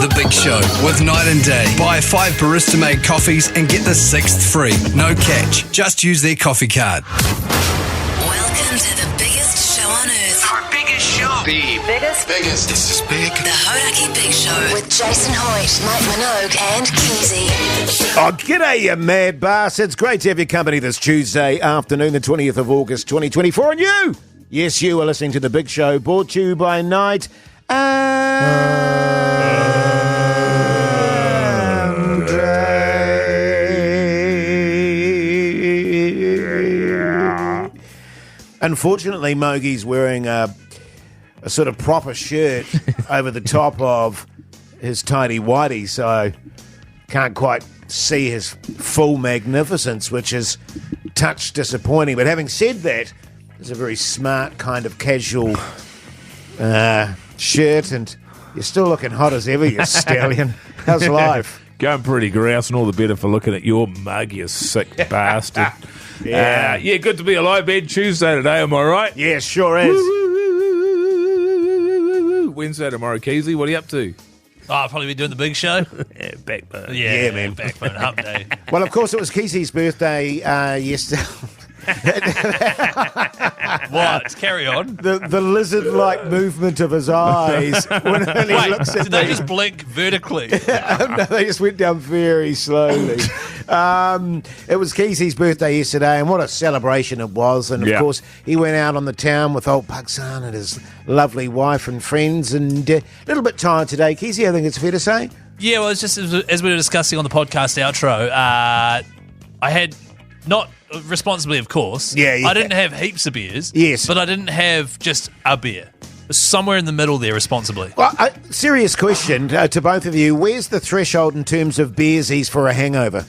The Big Show with Night and Day. Buy 5 barista-made coffees and get the 6th free. No catch. Just use their coffee card. Welcome to the biggest show on earth. Our biggest show. The biggest. This is big. The Hauraki Big Show with Jason Hoyt, Mike Minogue and Keyzie. Oh, g'day, you mad bastards. Great to have your company this Tuesday afternoon, the 20th of August, 2024. And you, yes, you are listening to The Big Show, brought to you by Night and Day. Unfortunately, Mogie's wearing a sort of proper shirt over the top of his tidy whitey, so can't quite see his full magnificence, which is touch disappointing. But having said that, it's a very smart kind of casual shirt, and you're still looking hot as ever, you stallion. How's life? Going pretty grouse, and all the better for looking at your mug, you sick bastard. Yeah. Good to be alive, man. Tuesday today, am I right? Yeah, sure is. Wednesday tomorrow, Keyzie. What are you up to? Oh, I'll probably be doing the big show. Yeah, backbone. Yeah, man. Backbone hump day. Well, of course, it was Keizie's birthday yesterday. What? Carry on. The lizard-like movement of his eyes when he Wait, looks at did they me. just blink vertically? No, they just went down very slowly. It was Keizie's birthday yesterday, and what a celebration it was. And, of course, he went out on the town with old Pugsan and his lovely wife and friends, and a little bit tired today. Keyzie, I think it's fair to say. Yeah, well, it's just as we were discussing on the podcast outro, I had not responsibly, of course. Yeah. I didn't have heaps of beers. Yes. But I didn't have just a beer. Somewhere in the middle there, responsibly. Well, serious question to both of you. Where's the threshold in terms of beersies for a hangover?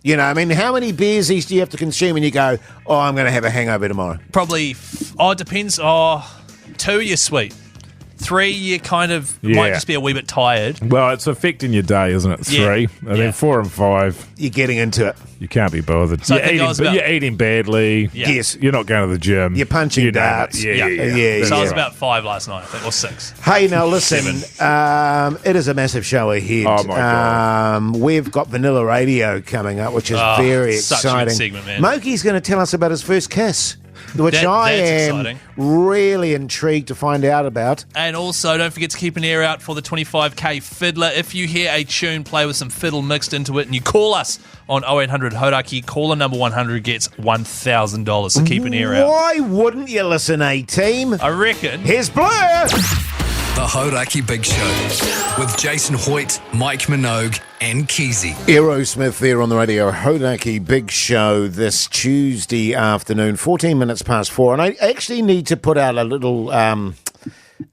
You know, I mean, how many beersies do you have to consume and you go, oh, I'm going to have a hangover tomorrow? Probably, it depends. 2, you're sweet. 3, you kind of might just be a wee bit tired. Well, it's affecting your day, isn't it? 3. And then 4 and 5. You're getting into it. You can't be bothered. So you're eating badly. Yeah. Yes. You're not going to the gym. You're punching darts. Yeah. So I was about 5 last night, I think, or 6. Hey, now listen, it is a massive show ahead. Oh, my God. We've got Vanilla Radio coming up, which is very such a exciting. good segment, man. Mokey's going to tell us about his first kiss, which That's I am exciting. really intrigued to find out about. And also, don't forget to keep an ear out for the 25k fiddler. If you hear a tune play with some fiddle mixed into it and you call us on 0800 Hauraki, caller number 100 gets $1,000. So keep an ear out. Why wouldn't you listen, A-Team? I reckon. Here's Blur! The Hauraki Big Show with Jason Hoyt, Mike Minogue and Keyzie. Aerosmith there on the radio. Hauraki Big Show this Tuesday afternoon, 14 minutes past 4. And I actually need to put out a little,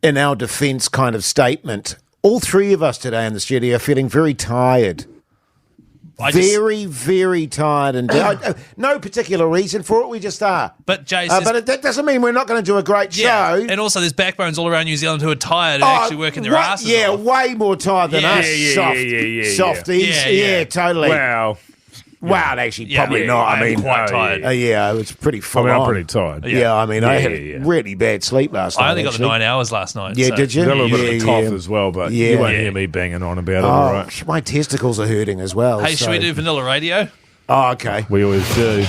in our defence kind of statement. All 3 of us today in the studio are feeling very tired. Very tired. And no particular reason for it. We just are. But Jase, but that doesn't mean we're not going to do a great show. And also, there's backbones all around New Zealand who are tired and actually working their asses off. Way more tired than us. Softies. Yeah, totally. Well, actually, probably not. I mean, quite tired. It was pretty full on. I'm pretty tired. Yeah, I mean, I had really bad sleep last night. I only got the 9 hours last night. Yeah, so. did you? Got a little bit of a cough as well, but you won't hear me banging on about it, all right? My testicles are hurting as well. Hey, should we do Vanilla Radio? Oh, okay. We always do.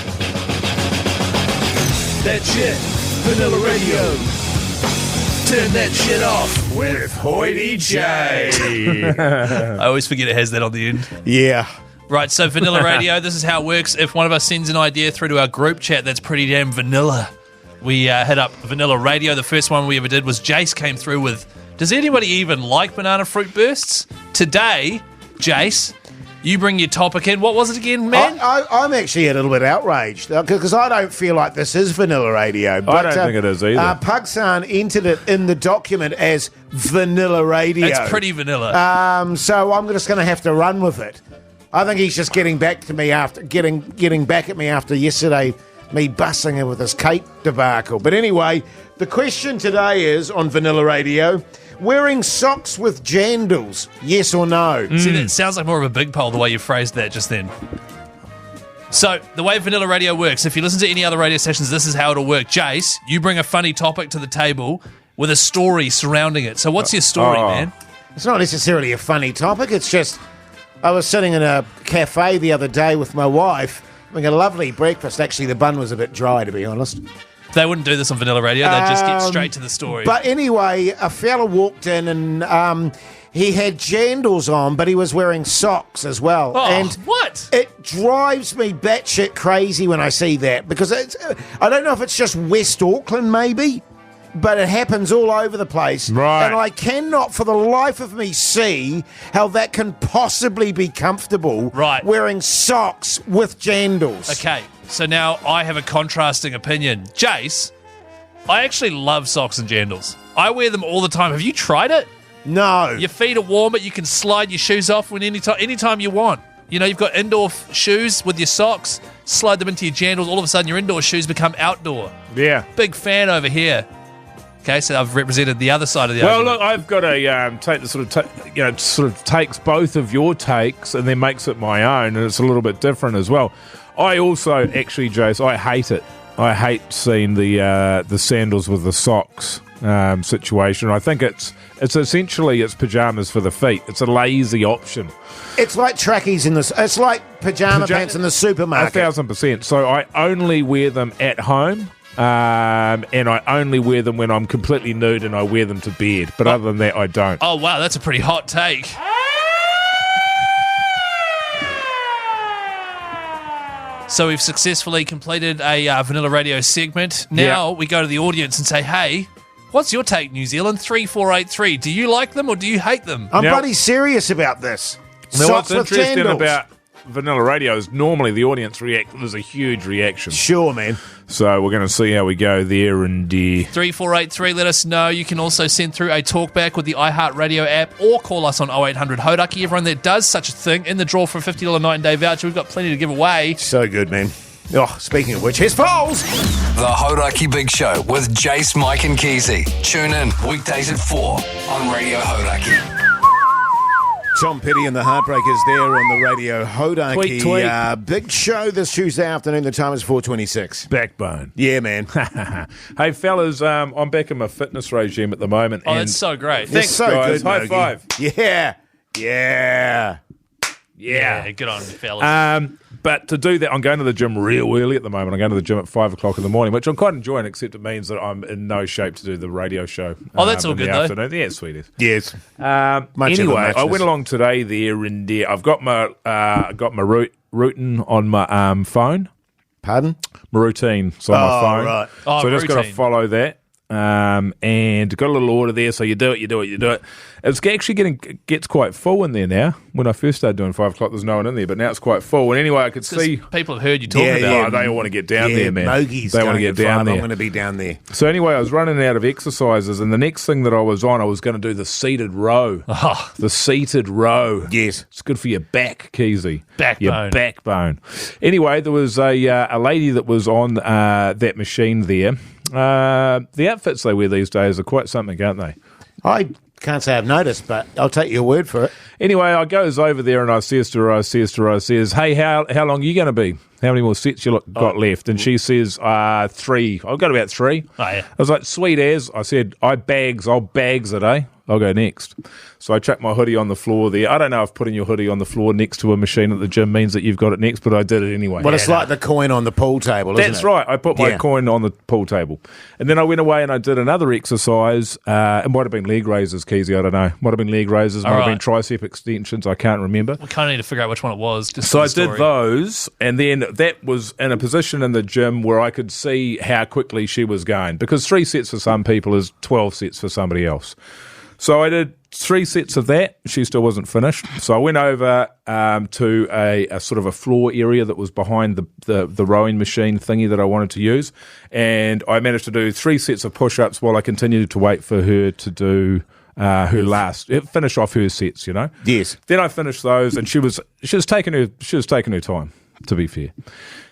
That's it. Vanilla Radio. Turn that shit off with Hoity J. I always forget it has that on the end. Yeah. Right, so Vanilla Radio, this is how it works. If one of us sends an idea through to our group chat that's pretty damn vanilla, we hit up Vanilla Radio. The first one we ever did was Jase came through with, does anybody even like banana fruit bursts? Today, Jase, you bring your topic in. What was it again, man? I'm actually a little bit outraged because I don't feel like this is Vanilla Radio. But, I don't think it is either. Pugsan entered it in the document as Vanilla Radio. It's pretty vanilla. So I'm just going to have to run with it. I think he's just getting back to me after getting back at me after yesterday, me busting him with his Kate debacle. But anyway, the question today is on Vanilla Radio: wearing socks with jandals, yes or no? See, that sounds like more of a big poll the way you phrased that just then. So, the way Vanilla Radio works, if you listen to any other radio stations, this is how it'll work. Jase, you bring a funny topic to the table with a story surrounding it. So what's your story, man? It's not necessarily a funny topic. It's just I was sitting in a cafe the other day with my wife having a lovely breakfast. Actually, the bun was a bit dry, to be honest. They wouldn't do this on Vanilla Radio. They'd just get straight to the story. But anyway, a fella walked in and he had jandals on, but he was wearing socks as well. Oh, and what? It drives me batshit crazy when I see that because I don't know if it's just West Auckland maybe, but it happens all over the place. Right. And I cannot for the life of me see how that can possibly be comfortable wearing socks with jandals. Okay, so now I have a contrasting opinion. Jase, I actually love socks and jandals. I wear them all the time. Have you tried it? No. Your feet are warm, but you can slide your shoes off anytime you want. You know, you've got indoor shoes with your socks, slide them into your jandals, all of a sudden your indoor shoes become outdoor. Yeah. Big fan over here. Okay, so I've represented the other side of the Well, argument. look, I've got a take that sort of takes both of your takes and then makes it my own, and it's a little bit different as well. I also actually, Jase, I hate it. I hate seeing the sandals with the socks situation. I think it's essentially it's pajamas for the feet. It's a lazy option. It's like trackies it's like pajama pants in the supermarket. 1,000%. So I only wear them at home. And I only wear them when I'm completely nude and I wear them to bed. But other than that, I don't. Oh, wow, that's a pretty hot take. So we've successfully completed a Vanilla Radio segment. Now we go to the audience and say, hey, what's your take, New Zealand? 3483. Do you like them or do you hate them? I'm bloody serious about this. Now, Socks what's with interesting jandals. about Vanilla Radio is normally the audience there's a huge reaction. Sure, man. So we're going to see how we go there. And 3483, let us know. You can also send through a talkback with the iHeartRadio app or call us on 0800 Hauraki. Everyone that does such a thing in the draw for a $50 night-and-day voucher. We've got plenty to give away. So good, man. Oh, speaking of which, here's Foles. The Hauraki Big Show with Jase, Mike and Keyzie. Tune in weekdays at 4 on Radio Hauraki. Tom Petty and the Heartbreakers there on the Radio Hauraki. Tweet. Big show this Tuesday afternoon. The time is 4:26. Backbone. Yeah, man. Hey, fellas, I'm back in my fitness regime at the moment. Oh, and that's so great. Thanks, so guys. good, High Mogi. five. Yeah. Yeah, good on you, fellas. But to do that, I'm going to the gym real early at the moment. I'm going to the gym at 5 o'clock in the morning, which I'm quite enjoying, except it means that I'm in no shape to do the radio show. Oh, that's all in the good, though. afternoon. Yeah, sweet as. Yes. Anyway, muchness. I went along today there, and I've got my routine on my phone. Pardon? My routine's on my phone. Right. Oh, So I just got to routine. follow that. And got a little order there, so you do it. It's actually gets quite full in there now. When I first started doing 5 o'clock, there's no one in there, but now it's quite full. And anyway, I could see People have heard you talking Yeah, about yeah. it. they all want to get down Yeah, there, man. Mogi's They want to going get at down 5. there. I'm going to be down there. So anyway, I was running out of exercises, and the next thing that I was on, I was going to do the seated row. Oh. The seated row. Yes. It's good for your back, Keyzie. Backbone. Your backbone. Anyway, there was a lady that was on that machine there. The outfits they wear these days are quite something, aren't they? I can't say I've noticed, but I'll take your word for it. Anyway, I goes over there and I says to her, hey, how long are you going to be? How many more sets you got left? And she says, 3. I've got about 3. Oh, yeah. I was like, sweet as. I said, I'll bags it, eh? I'll go next. So I chucked my hoodie on the floor there. I don't know if putting your hoodie on the floor next to a machine at the gym means that you've got it next, but I did it anyway. Well, it's like the coin on the pool table, isn't it? That's right. I put my coin on the pool table. And then I went away and I did another exercise. It might have been leg raises, Keyzie, I don't know. Might have been leg raises, might have been tricep extensions, I can't remember. We kind of need to figure out which one it was. Just So for I the did story. those, and then that was in a position in the gym where I could see how quickly she was going, because 3 sets for some people is 12 sets for somebody else. So I did 3 sets of that. She still wasn't finished. So I went over to a sort of a floor area that was behind the rowing machine thingy that I wanted to use, and I managed to do 3 sets of push-ups while I continued to wait for her to do her finish off her sets, you know. Yes. Then I finished those, and she was taking her time, to be fair.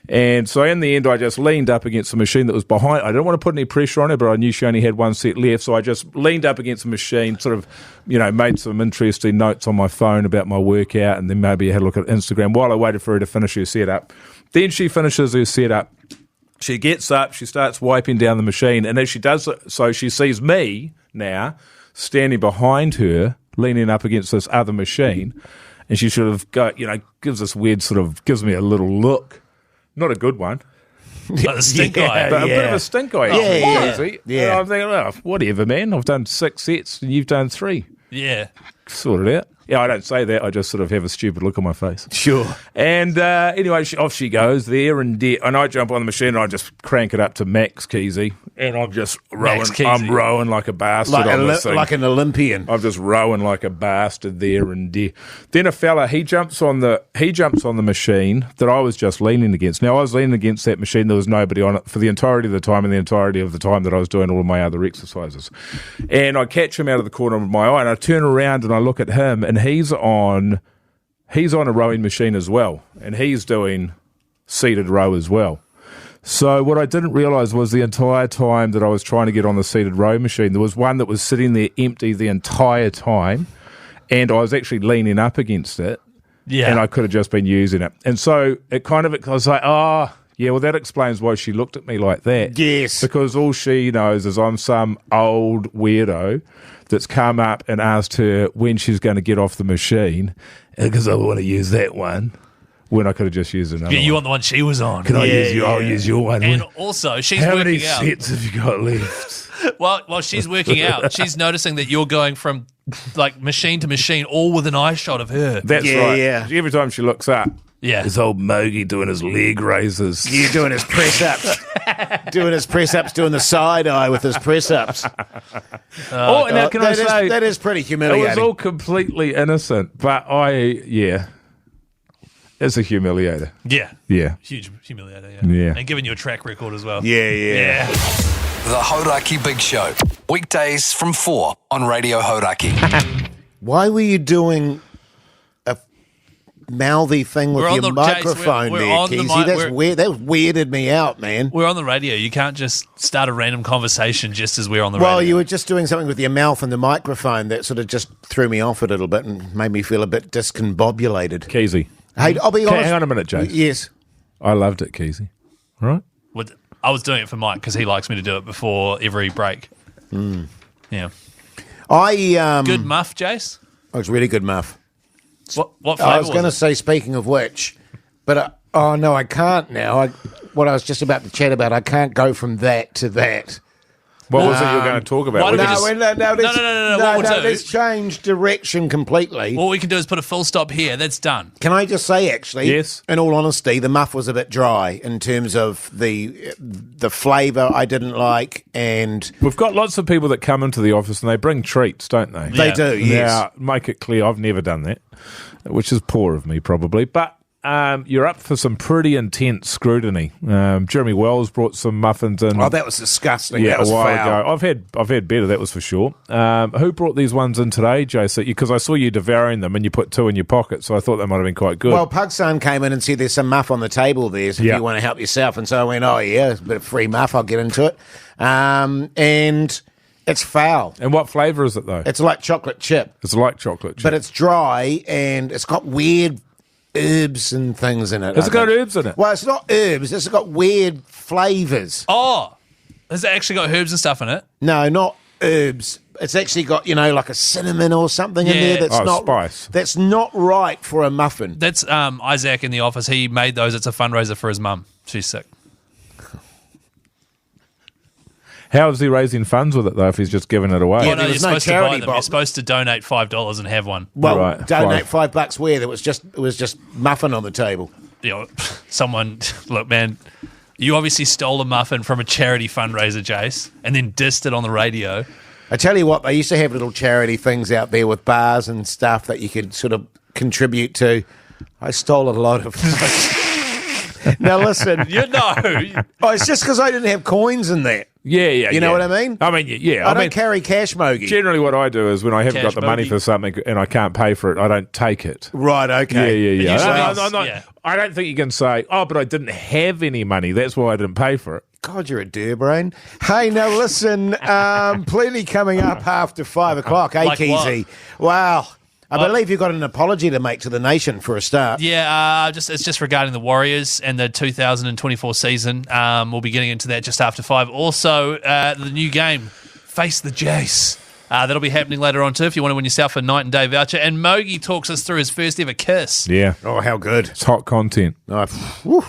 And so in the end, I just leaned up against the machine that was behind. I didn't want to put any pressure on her, but I knew she only had 1 set left. So I just leaned up against the machine, sort of, made some interesting notes on my phone about my workout, and then maybe had a look at Instagram while I waited for her to finish her setup. Then she finishes her setup. She gets up, she starts wiping down the machine, and as she does so, she sees me now standing behind her leaning up against this other machine, and she sort of gives this weird gives me a little look, not a good one. Like the stink eye. But a bit of a stink eye. Yeah. And I'm thinking, oh, whatever, man. I've done 6 sets and you've done 3. Yeah. Sort it out. Yeah, I don't say that. I just sort of have a stupid look on my face. Sure. And anyway, off she goes there, and I jump on the machine and I just crank it up to max Keyzie, and I'm just rowing. I'm rowing like a bastard on this thing. Like an Olympian. I'm just rowing like a bastard there and there. Then a fella, he jumps on the machine that I was just leaning against. Now, I was leaning against that machine. There was nobody on it for the entirety of the time and the entirety of the time that I was doing all of my other exercises. And I catch him out of the corner of my eye, and I turn around and I look at him, and he's on a rowing machine as well, and he's doing seated row as well. So what I didn't realise was the entire time that I was trying to get on the seated row machine, there was one that was sitting there empty the entire time, and I was actually leaning up against it, and I could have just been using it. And so I was like, oh, yeah, well, that explains why she looked at me like that. Yes. Because all she knows is I'm some old weirdo that's come up and asked her when she's going to get off the machine, because I want to use that one when I could have just used another Yeah, you one. want the one she was on. Can I use you? I'll use your one. And also, she's How working many out. sets have you got left? While she's working out, she's noticing that you're going from like machine to machine, all with an eye shot of her. That's Yeah, right. yeah. Every time she looks up, Yeah. this old Mogi doing his leg raises. You're doing his press-ups. Doing the side eye with his press-ups. Oh, now can I say that is pretty it humiliating. was all completely innocent, but it's a humiliator. Yeah. Yeah. Huge humiliator, Yeah. And giving you a track record as well. Yeah. The Hauraki Big Show. Weekdays from 4 on Radio Hauraki. Why were you doing a mouthy thing with We're on your the- microphone Jace, we're there, on the Keyzie? mic- That's we're- weird. That weirded me out, man. We're on the radio. You can't just start a random conversation just as we're on the Well, radio. you were just doing something with your mouth and the microphone that sort of just threw me off a little bit and made me feel a bit discombobulated. Keyzie. Hey, I'll be honest. Hang on a minute, Jase. Yes. I loved it, Keyzie. All right? I was doing it for Mike because he likes me to do it before every break. Yeah. Good muff, Jace? It was really good, muff. What flavour I was going to say, speaking of which, but oh no, I can't now. What I was just about to chat about, I can't go from that to that. What was it you were going to talk about? why don't we Let's- just- No. What we'll do- Let's change direction completely. What we can do is put a full stop here. That's done. Can I just say, actually, Yes. in all honesty, the muff was a bit dry in terms of the flavour I didn't like, and We've got lots of people that come into the office and they bring treats, don't they? they Yeah. do, yes. Now, make it clear, I've never done that, which is poor of me probably, but you're up for some pretty intense scrutiny. Jeremy Wells brought some muffins in. Oh, that was disgusting. Yeah, that was a while foul. ago. I've had better, that was for sure. Who brought these ones in today, Jase? Because I saw you devouring them and you put 2 in your pocket, so I thought they might have been quite good. Well, Pugson came in and said there's some muff on the table there, so if Yeah. you want to help yourself. And so I went, oh, yeah, it's a bit of free muff, I'll get into it. And it's foul. And what flavour is it, though? It's like chocolate chip, It's like chocolate chip. but it's dry and it's got weird herbs and things in it. Has I it got think. herbs in it? Well, it's not herbs, it's got weird flavours. Oh, has it actually got herbs and stuff in it? No, not herbs. It's actually got, like a cinnamon or something in Yeah. there that's Oh, not spice. That's not right for a muffin. That's Isaac in the office. He made those. It's a fundraiser for his mum. She's sick. How is he raising funds with it, though, if he's just giving it away? Yeah, Oh, no, there you're was no supposed to buy charity them. You're box. supposed to donate $5 and have one. Well, Right, donate $5 where? It was just muffin on the table. Someone, look, man, you obviously stole a muffin from a charity fundraiser, Jace, and then dissed it on the radio. I tell you what, they used to have little charity things out there with bars and stuff that you could sort of contribute to. I stole a lot of Now listen, You know. it's just because I didn't have coins in there. Yeah. You know what I mean? I mean, yeah. I don't carry cash, Mogi. Generally, what I do is when I haven't Cash got the money bogey. for something and I can't pay for it, I don't take it. Right, okay. Yeah. usually I'm not- yeah. I don't think you can say, oh, but I didn't have any money. That's why I didn't pay for it. God, you're a dear brain. Hey, now listen, plenty coming up after 5 o'clock, Like Keyzie? Wow. I believe you've got an apology to make to the nation for a start. Yeah, it's just regarding the Warriors and the 2024 season. We'll be getting into that just after 5. Also, the new game, Face the Jase. That'll be happening later on too if you want to win yourself a night and day voucher. And Mogi talks us through his first ever kiss. Yeah. Oh, how good. It's hot content. Oh, whew.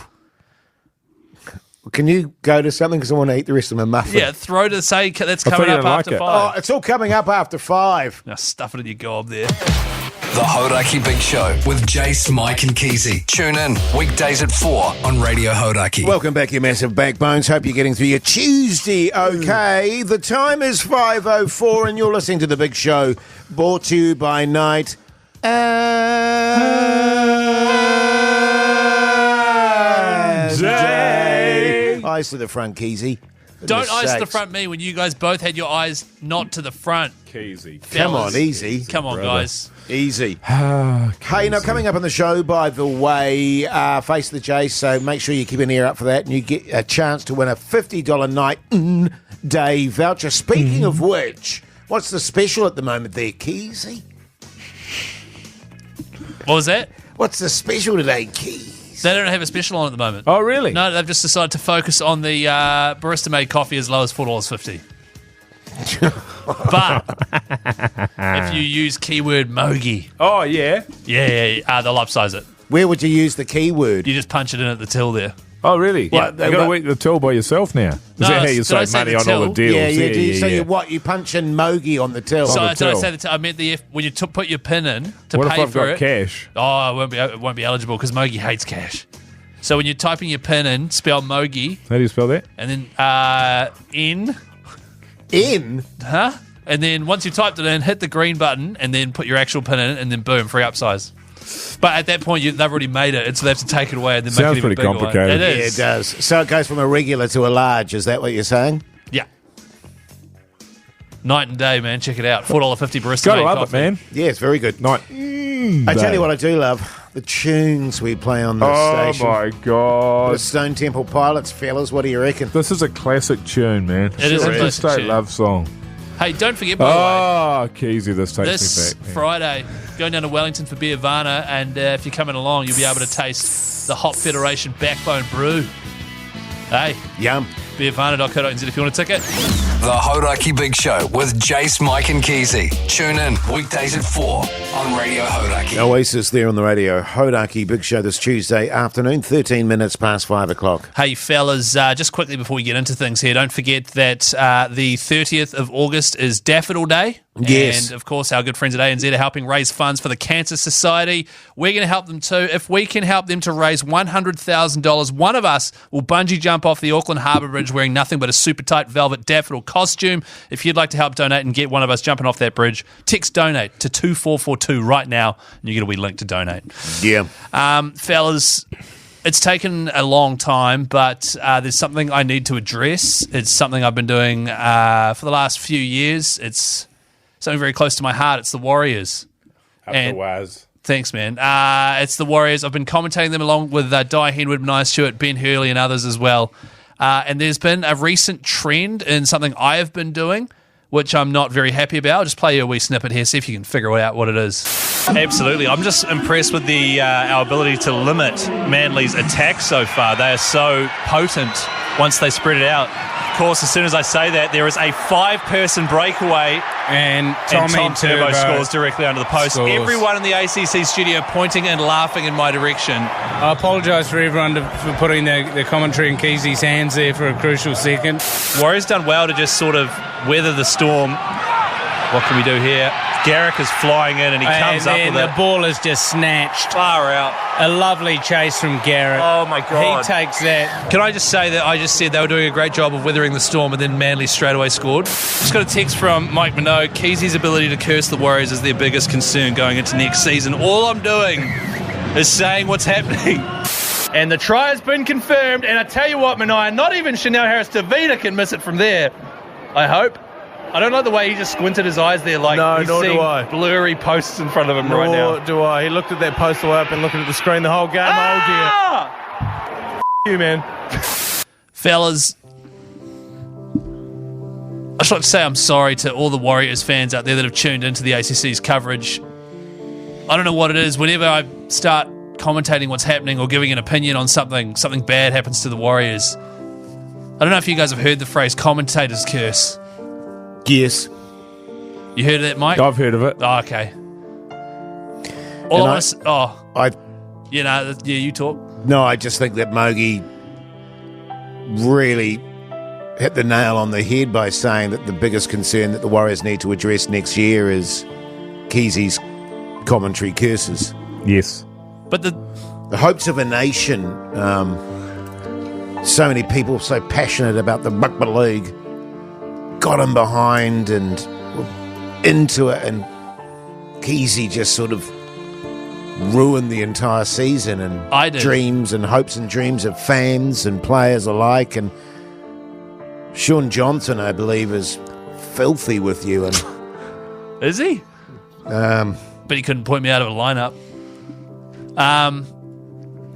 Can you go to something because I want to eat the rest of my muffin? Yeah, throw to say that's I thought coming you up didn't like after it. 5. Oh, it's all coming up after 5. Now stuff it in your gob there. The Hauraki Big Show with Jase, Mike and Keyzie. Tune in weekdays at 4 on Radio Hauraki. Welcome back, you massive backbones. Hope you're getting through your Tuesday okay. The time is 5:04 and you're listening to The Big Show, brought to you by Night and Day. Eyes to the front, Keyzie. Don't Goodness eyes to the sakes. front me when you guys both had your eyes not to the front. Keyzie. Come on, Fellas. easy. Come on, brother. guys. Easy. Hey, now coming up on the show, by the way, Face the Jase, so make sure you keep an ear up for that and you get a chance to win a $50 night day voucher. Speaking of which, what's the special at the moment there, Keyzie? What was that? What's the special today, Keys? They don't have a special on at the moment. Oh, really? No, they've just decided to focus on the barista-made coffee as low as $4.50. But if you use keyword Mogi, Oh, yeah. they'll upsize it. Where would you use the keyword? You just punch it in at the till there. Oh, really? Yeah, You got to work the till by yourself now. Is No, that how you did I save say money the on all the till? deals? Yeah, do you say yeah. what? You punch in Mogi on the till. So the did I till. say the till? I meant when you put your pin in to What if pay I've for got it. cash? Oh, it won't be eligible because Mogi hates cash. So when you're typing your pin in, spell Mogi How do you spell that? and then in, In? and then once you've typed it in, hit the green button and then put your actual pin in and then boom, free upsize. But at that point, they've already made it, and so they have to take it away and then Sounds make it even pretty bigger. complicated. It Yeah, is. it does. So it goes from a regular to a large. Is that what you're saying? Yeah. Night and day, man. Check it out. $4.50 barista. Gotta made love coffee. it, man. Yeah, it's very good. Night. I tell you what I do love. The tunes we play on this Oh, station. my The God. Stone Temple Pilots, fellas. What do you reckon? This is a classic tune, man. It is a classic Interstate tune. love song. Hey, don't forget, by the way, Oh, Keyzie, this takes this me back. man. Friday, going down to Wellington for Beervana, and if you're coming along, you'll be able to taste the Hop Federation Backbone Brew. Hey, Yum. beervana.co.nz if you want a ticket. The Hauraki Big Show with Jase, Mike and Keyzie. Tune in weekdays at 4 on Radio Hauraki. Oasis there on the radio. Hauraki Big Show this Tuesday afternoon, 13 minutes past 5 o'clock. Hey, fellas, just quickly before we get into things here, don't forget that the 30th of August is Daffodil Day. Yes. And, of course, our good friends at ANZ are helping raise funds for the Cancer Society. We're going to help them too. If we can help them to raise $100,000, one of us will bungee jump off the Auckland Harbour Bridge wearing nothing but a super tight velvet daffodil costume. If you'd like to help donate and get one of us jumping off that bridge, text donate to 2442 right now, and you get a wee link to donate. Yeah. Fellas, it's taken a long time, but there's something I need to address. It's something I've been doing for the last few years. It's something very close to my heart. It's the Warriors. Up and- the waz. Thanks, man. It's the Warriors. I've been commentating them along with Di Henwood, Nye Stewart, Ben Hurley, and others as well. And there's been a recent trend in something I have been doing, which I'm not very happy about. I'll just play you a wee snippet here, see if you can figure out what it is. Absolutely. I'm just impressed with our ability to limit Manly's attacks so far. They are so potent once they spread it out. Of course, as soon as I say that, there is a 5-person breakaway And and Tommy Tom Turbo scores directly under the post. scores. Everyone in the ACC studio pointing and laughing in my direction. I apologise for everyone for putting the commentary in Keysie's hands there for a crucial second. Warriors done well to just sort of weather the storm. What can we do here? Garrick is flying in and he comes up and with then the ball is just snatched. Far out. A lovely chase from Garrick. Oh, my God. He takes that. Can I just say that I just said they were doing a great job of weathering the storm and then Manly straight away scored? Just got a text from Mike Minogue. Keyzie's ability to curse the Warriors is their biggest concern going into next season. All I'm doing is saying what's happening. And the try has been confirmed. And I tell you what, Minogue, not even Chanel Harris-Tavita can miss it from there. I hope. I don't like the way he just squinted his eyes there like No, he's nor do seeing I. blurry posts in front of him right now. Nor do I. He looked at that post away up and looking at the screen the whole game. Ah! Oh, dear. You, man. Fellas, I just like to say I'm sorry to all the Warriors fans out there that have tuned into the ACC's coverage. I don't know what it is. Whenever I start commentating what's happening or giving an opinion on something bad happens to the Warriors. I don't know if you guys have heard the phrase commentator's curse. Yes. You heard of that, Mike? I've heard of it. Oh, okay. You talk. No, I just think that Mogi really hit the nail on the head by saying that the biggest concern that the Warriors need to address next year is Keyzie's commentary curses. Yes. But the hopes of a nation, so many people so passionate about the rugby league got him behind and were into it, and Keyzie just sort of ruined the entire season and dreams and hopes and dreams of fans and players alike. And Sean Johnson, I believe, is filthy with you. And is he? But he couldn't point me out of a lineup.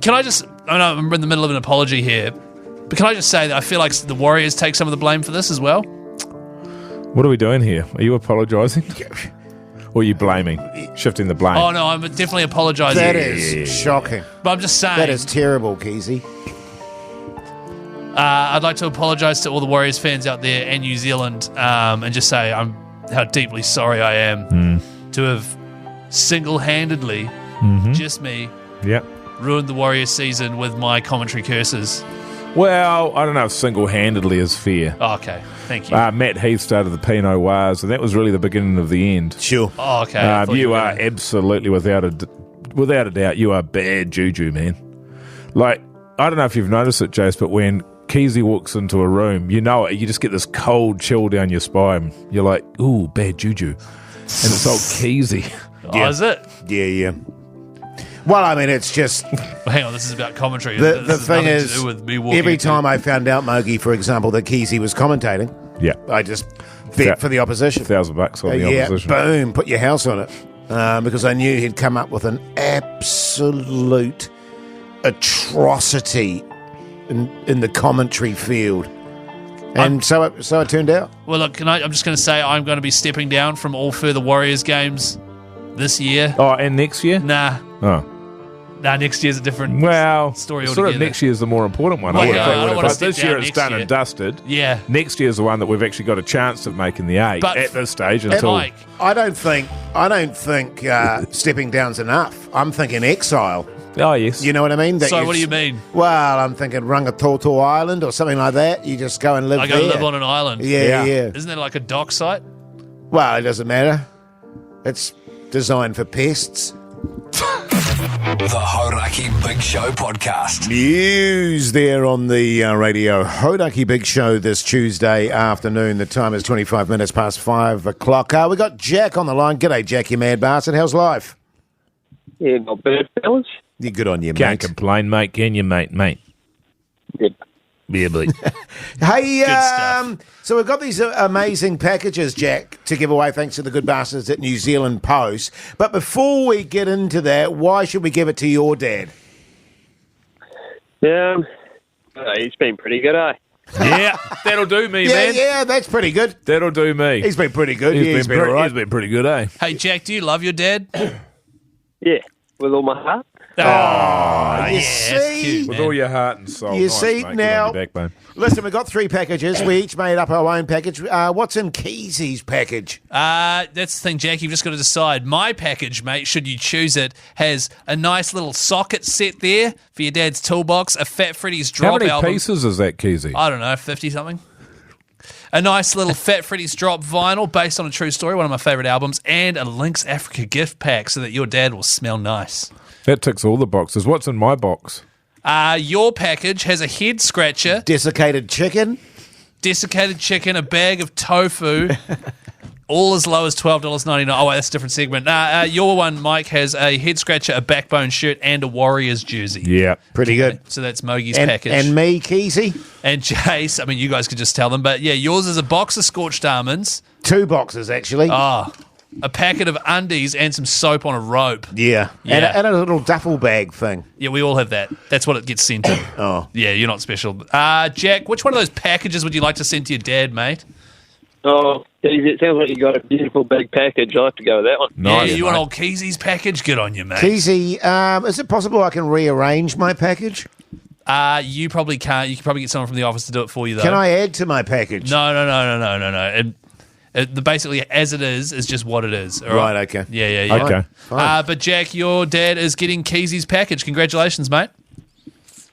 Can I just... I know I'm in the middle of an apology here, but can I just say that I feel like the Warriors take some of the blame for this as well? What are we doing here? Are you apologising? Or are you blaming? Shifting the blame? Oh, no, I'm definitely apologising. That is shocking. But I'm just saying... That is terrible, Keyzie. I'd like to apologise to all the Warriors fans out there and New Zealand, and just say how deeply sorry I am to have single-handedly, just me, ruined the Warriors season with my commentary curses. Well, I don't know if single-handedly is fair. Oh, okay, thank you. Matt Heath started the Pinot Noirs, and that was really the beginning of the end. Sure. Oh, okay. You are absolutely, without a doubt, you are bad juju, man. Like, I don't know if you've noticed it, Jase, but when Keyzie walks into a room, you know it, you just get this cold chill down your spine. You're like, ooh, bad juju. And it's old Keyzie. Oh, is it? Yeah. Well, I mean, it's just... Hang on, this is about commentary. The thing is, to do with me walking every time I found out, Mogi, for example, that Keyzie was commentating, I just bet for the opposition. $1,000 on the opposition. Boom, put your house on it. Because I knew he'd come up with an absolute atrocity in the commentary field. And so it turned out. Well, look, I'm just going to say I'm going to be stepping down from all further Warriors games this year. Oh, and next year? Nah. Oh. Nah, next year's a different story altogether. Sort of next year's the more important one. Well, I don't want to step this year down it's next done year. and dusted. Yeah. Next year's the one that we've actually got a chance of making the eight at this stage. Until Mike, I don't think stepping down's enough. I'm thinking exile. Oh, yes. You know what I mean? So what do you mean? Well, I'm thinking Rangitoto Island or something like that. You just go and live there. I go live on an island. Yeah. Isn't that like a dock site? Well, it doesn't matter. It's designed for pests. The Hauraki Big Show podcast. News there on the radio. Hauraki Big Show this Tuesday afternoon. The time is 25 minutes past 5 o'clock. We got Jack on the line. G'day, Jack, you mad bastard. How's life? Yeah, not bad, fellas. You're good on you, mate. Can't complain, mate. Can you, mate? Yep. Yeah, mate. Hey, Good stuff. so we've got these amazing packages, Jack, to give away thanks to the good bastards at New Zealand Post. But before we get into that, why should we give it to your dad? He's been pretty good, eh? Yeah, that'll do me, man. Yeah, that's pretty good. That'll do me. He's been pretty good. He's been all right. He's been pretty good, eh? Hey, Jack, do you love your dad? Yeah, with all my heart. You that's see? cute, With man. all your heart and soul. You Nice, see, mate. Good on now- your backbone. Listen, we've got 3 packages. We each made up our own package. What's in Keyzie's package? That's the thing, Jack. You've just got to decide. My package, mate, should you choose it, has a nice little socket set there for your dad's toolbox, a Fat Freddy's How Drop many album. pieces is that, Keyzie? I don't know, 50-something. A nice little Fat Freddy's Drop vinyl based on a true story, one of my favourite albums, and a Lynx Africa gift pack so that your dad will smell nice. That ticks all the boxes. What's in my box? Your package has a head scratcher, Desiccated chicken? desiccated chicken, a bag of tofu, all as low as $12.99. Oh, wait, that's a different segment. Your one, Mike, has a head scratcher, a backbone shirt, and a Warriors jersey. Yeah. Pretty good. So that's Mogi's And, package. and me, Keyzie? And Jase, I mean, you guys could just tell them, but yeah, yours is a box of scorched almonds. 2 boxes, actually. A packet of undies and some soap on a rope. Yeah. Yeah. And a little duffel bag thing. Yeah, we all have that. That's what it gets sent to. Oh. Yeah, you're not special. Jack, which one of those packages would you like to send to your dad, mate? Oh, it sounds like you got a beautiful big package. I'll have to go with that one. Nice, yeah, you want mate. old Keyzie's package? Good on you, mate. Keyzie, is it possible I can rearrange my package? You probably can't. You can probably get someone from the office to do it for you, though. Can I add to my package? No. Basically, as it is just what it is. All Right, okay. Yeah. Okay. But Jack, your dad is getting Keyzie's package. Congratulations, mate.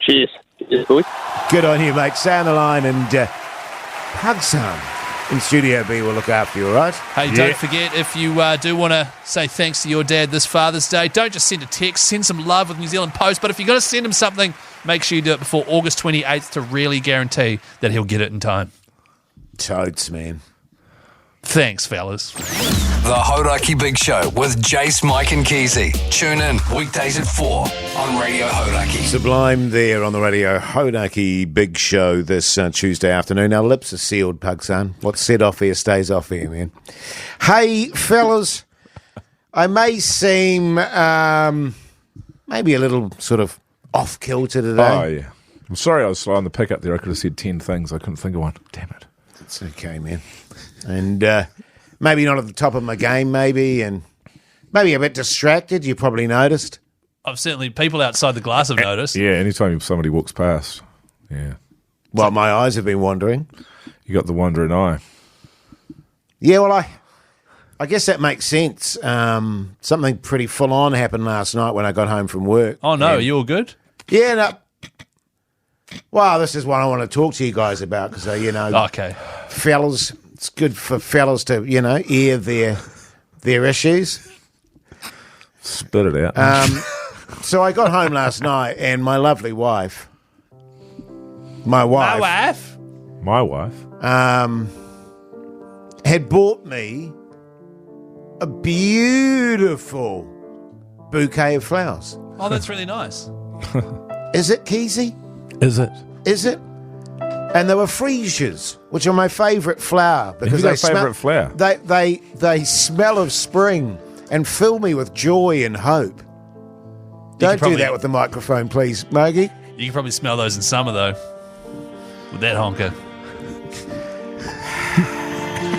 Cheers. Cheers, boys. Good on you, mate. Stay on the line and hug some. In Studio B, we'll look after you, all right? Hey, don't forget, if you do want to say thanks to your dad this Father's Day, don't just send a text, send some love with New Zealand Post. But if you're going to send him something, make sure you do it before August 28th to really guarantee that he'll get it in time. Toads, man. Thanks, fellas. The Hauraki Big Show with Jase, Mike and Keyzie. Tune in weekdays at 4 on Radio Hauraki. Sublime there on the Radio Hauraki Big Show this Tuesday afternoon. Our lips are sealed, Pugson. What's said off here stays off here, man. Hey, fellas, I may seem maybe a little sort of off-kilter today. Oh, yeah. I'm sorry I was slow on the pickup there. I could have said 10 things. I couldn't think of one. Damn it. It's okay, man. And maybe not at the top of my game, maybe, and maybe a bit distracted. You probably noticed. I've certainly, people outside the glass have noticed. Yeah, anytime somebody walks past. Yeah. Well, my eyes have been wandering. You got the wandering eye. Yeah, well, I guess that makes sense. Something pretty full-on happened last night when I got home from work. Oh, no, are you all good? Yeah, no. Well, this is what I want to talk to you guys about because, Okay. fellas, it's good for fellas to, air their issues. Spit it out. So I got home last night and my lovely wife, my wife, had bought me a beautiful bouquet of flowers. Oh, that's really nice. Is it, Keyzie? Is it? Is it? And they were freesias, which are my favourite flower because Who's your favourite flower? They smell of spring and fill me with joy and hope. Don't do that with the microphone, please, Mogi. You can probably smell those in summer, though, with that honker.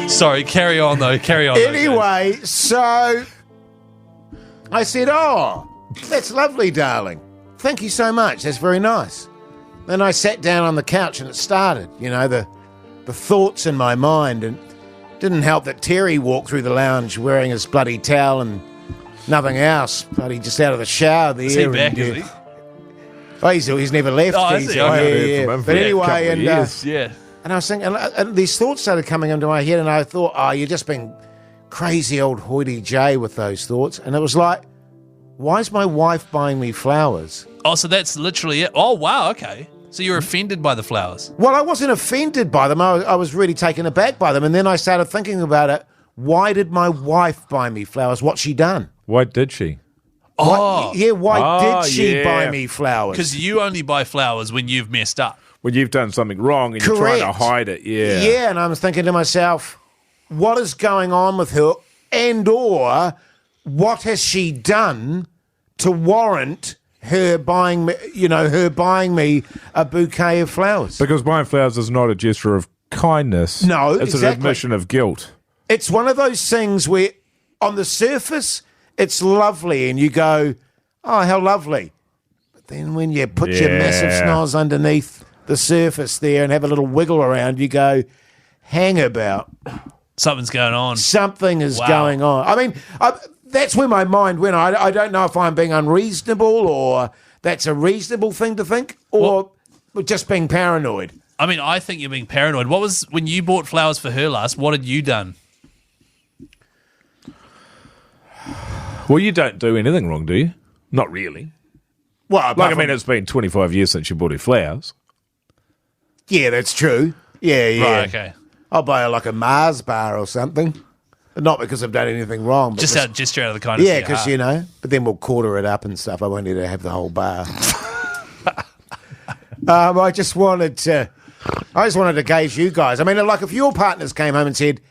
Sorry, carry on, though. Carry on. Anyway, so I said, "Oh, that's lovely, darling. Thank you so much. That's very nice." Then I sat down on the couch and it started, the thoughts in my mind. And it didn't help that Terry walked through the lounge wearing his bloody towel and nothing else. Bloody just out of the shower there. Is he back, is he? Oh, he's never left. Oh, is he? Yeah. But anyway, and Yeah. and I was thinking, and these thoughts started coming into my head, and I thought, oh, you're just being crazy old hoity J with those thoughts. And it was like, why is my wife buying me flowers? Oh, so that's literally it. Oh, wow, okay. So you're offended by the flowers? Well, I wasn't offended by them. I was really taken aback by them. And then I started thinking about it. Why did my wife buy me flowers? What's she done? Why did she? Oh. Why did she buy me flowers? Because you only buy flowers when you've messed up. When you've done something wrong and you're trying to hide it, yeah. Yeah, and I'm thinking to myself, what is going on with her? And or what has she done to warrant her buying me a bouquet of flowers? Because buying flowers is not a gesture of kindness. No, it's an admission of guilt. It's one of those things where on the surface it's lovely and you go, oh, how lovely. But then when you put your massive snoz underneath the surface there and have a little wiggle around, you go, hang about. Something's going on. Something is going on. I mean, that's where my mind went. I don't know if I'm being unreasonable or that's a reasonable thing to think or just being paranoid. I mean, I think you're being paranoid. What was, when you bought flowers for her last, what had you done? Well, you don't do anything wrong, do you? Not really. Well, it's been 25 years since you bought her flowers. Yeah, that's true. Yeah. Right, okay. I'll buy her like a Mars bar or something. Not because I've done anything wrong. But just out of the kindness of your because, heart. but then we'll quarter it up and stuff. I won't need to have the whole bar. I just wanted to gauge you guys. I mean, like if your partners came home and said,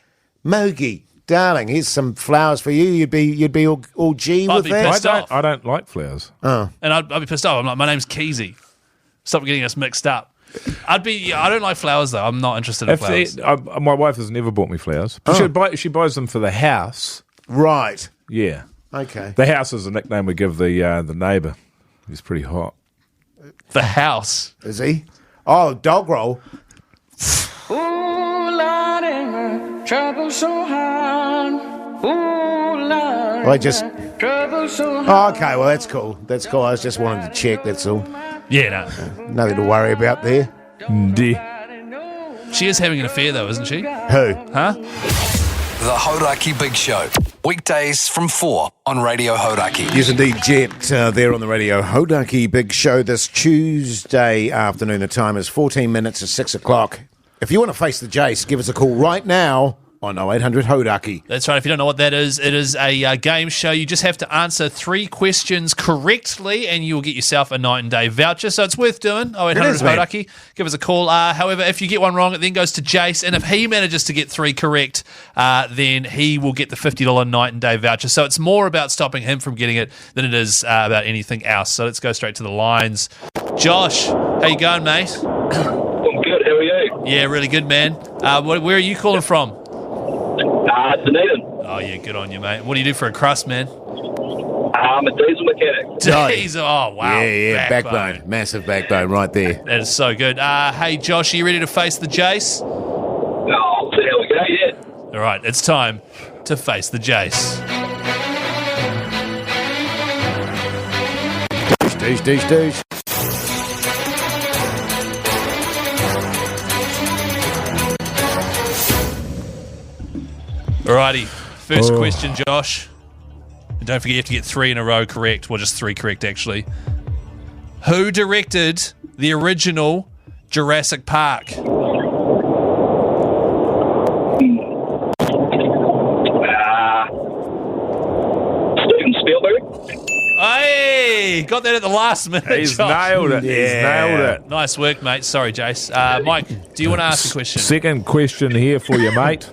Mogi, darling, here's some flowers for you, you'd be all G with that? I don't like flowers. Oh. And I'd be pissed off. I'm like, my name's Keyzie. Stop getting us mixed up. I don't like flowers, though. I'm not interested in flowers. My wife has never bought me flowers. But she buys them for the house. Right. Yeah. Okay. The house is a nickname we give the neighbour. He's pretty hot. The house? Is he? Oh, dog roll. Ooh, Lordy. Trouble so hard. Ooh, Lord. I just. Trouble so hard. Oh, okay, well, that's cool. That's cool. I was just wanting to check, that's all. Yeah, no. Nothing to worry about there. She is having an affair, though, isn't she? Who? Huh? The Hauraki Big Show. Weekdays from 4 on Radio Hauraki. Yes, indeed, Jet, there on the Radio Hauraki Big Show this Tuesday afternoon. The time is 14 minutes to 6 o'clock. If you want to face the Jase, give us a call right now on 0800 Hauraki. That's right. If you don't know what that is, it is a game show. You just have to answer 3 questions correctly and you'll get yourself a night and day voucher. So it's worth doing. 0800 is, man. Hauraki. Give us a call. However, if you get one wrong, it then goes to Jase. And if he manages to get 3 correct, then he will get the $50 night and day voucher. So it's more about stopping him from getting it than it is about anything else. So let's go straight to the lines. Josh, how you going, mate? I'm good. How are you? Yeah, really good, man. Where are you calling from? Dunedin. Oh, yeah, good on you, mate. What do you do for a crust, man? I'm a diesel mechanic. Diesel. Oh, wow. Yeah, backbone. Massive backbone right there. That is so good. Hey, Josh, are you ready to face the Jase? Oh, see how we go, yeah. All right, it's time to face the Jase. Douche. Alrighty, first question, Josh. And don't forget you have to get 3 in a row correct. Well, just 3 correct, actually. Who directed the original Jurassic Park? Steven Spielberg. Hey, got that at the last minute, He's Josh. nailed it. He's nailed it. Nice work, mate. Sorry, Jase. Mike, do you want to ask a question? Second question here for you, mate.